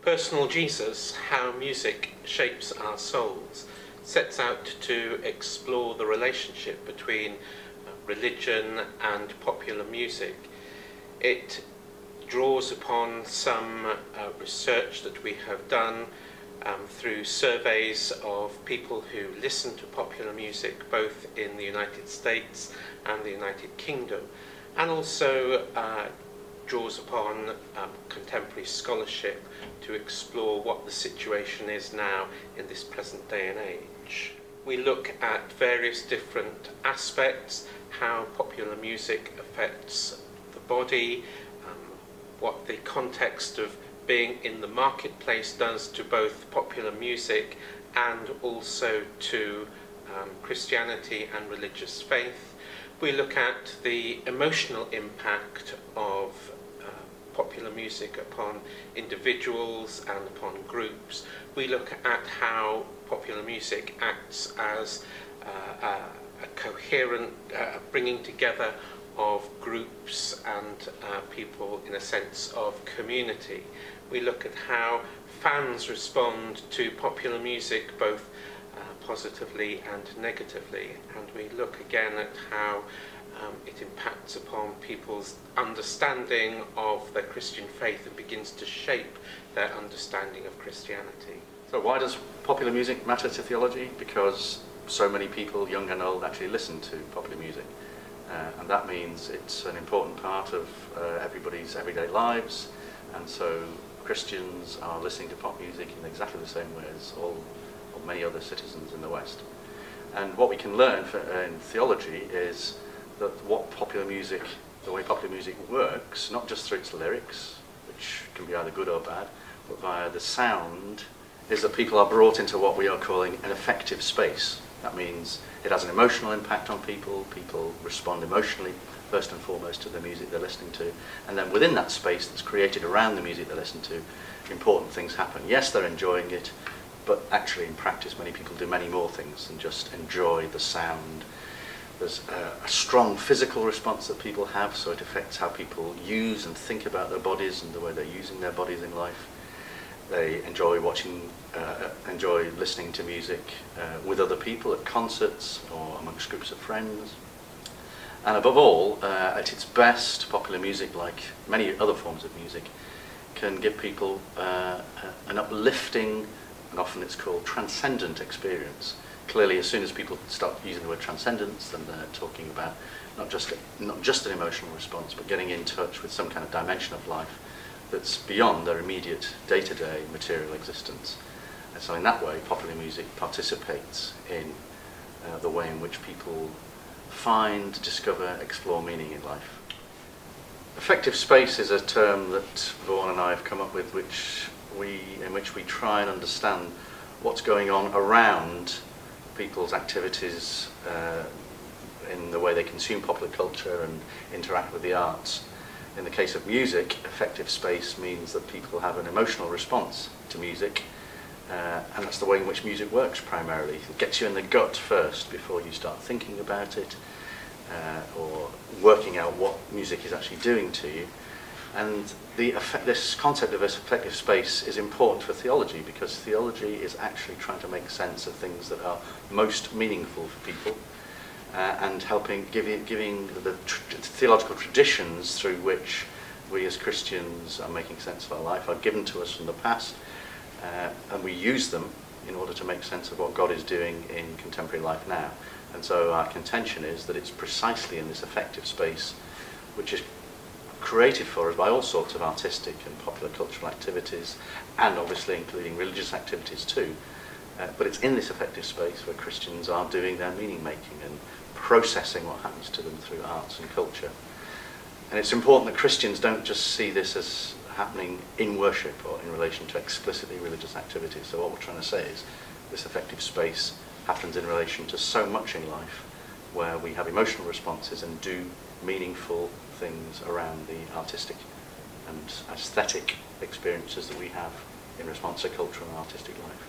Personal Jesus, How Music Shapes Our Souls, sets out to explore the relationship between religion and popular music. It draws upon some research that we have done through surveys of people who listen to popular music both in the United States and the United Kingdom, and also draws upon contemporary scholarship to explore what the situation is now in this present day and age. We look at various different aspects, how popular music affects the body, what the context of being in the marketplace does to both popular music and also to Christianity and religious faith. We look at the emotional impact of popular music upon individuals and upon groups. We look at how popular music acts as a coherent bringing together of groups and people in a sense of community. We look at how fans respond to popular music both positively and negatively, and we look again at how it impacts upon people's understanding of their Christian faith and begins to shape their understanding of Christianity. So why does popular music matter to theology? Because so many people, young and old, actually listen to popular music. And that means it's an important part of everybody's everyday lives, and so Christians are listening to pop music in exactly the same way as many other citizens in the West. And what we can learn in theology is that the way popular music works, not just through its lyrics, which can be either good or bad, but via the sound, is that people are brought into what we are calling an affective space. That means it has an emotional impact on people. People respond emotionally, first and foremost, to the music they're listening to. And then within that space that's created around the music they listen to, important things happen. Yes, they're enjoying it, but actually in practice many people do many more things than just enjoy the sound. There's a strong physical response that people have, so it affects how people use and think about their bodies and the way they're using their bodies in life. They enjoy enjoy listening to music with other people at concerts or amongst groups of friends. And above all, at its best, popular music, like many other forms of music, can give people an uplifting, and often it's called transcendent experience. Clearly, as soon as people start using the word transcendence, then they're talking about not just an emotional response, but getting in touch with some kind of dimension of life that's beyond their immediate day-to-day material existence. And so in that way, popular music participates in the way in which people find, discover, explore meaning in life. Affective space is a term that Vaughn and I have come up with, in which we try and understand what's going on around people's activities in the way they consume popular culture and interact with the arts. In the case of music, affective space means that people have an emotional response to music, and that's the way in which music works primarily. It gets you in the gut first before you start thinking about it or working out what music is actually doing to you. And this concept of affective space is important for theology, because theology is actually trying to make sense of things that are most meaningful for people, and giving the theological traditions through which we as Christians are making sense of our life are given to us from the past, and we use them in order to make sense of what God is doing in contemporary life now. And so our contention is that it's precisely in this affective space, which is created for us by all sorts of artistic and popular cultural activities, and obviously including religious activities too, but it's in this affective space where Christians are doing their meaning making and processing what happens to them through arts and culture. And it's important that Christians don't just see this as happening in worship or in relation to explicitly religious activities. So what we're trying to say is this affective space happens in relation to so much in life where we have emotional responses and do meaningful things around the artistic and aesthetic experiences that we have in response to cultural and artistic life.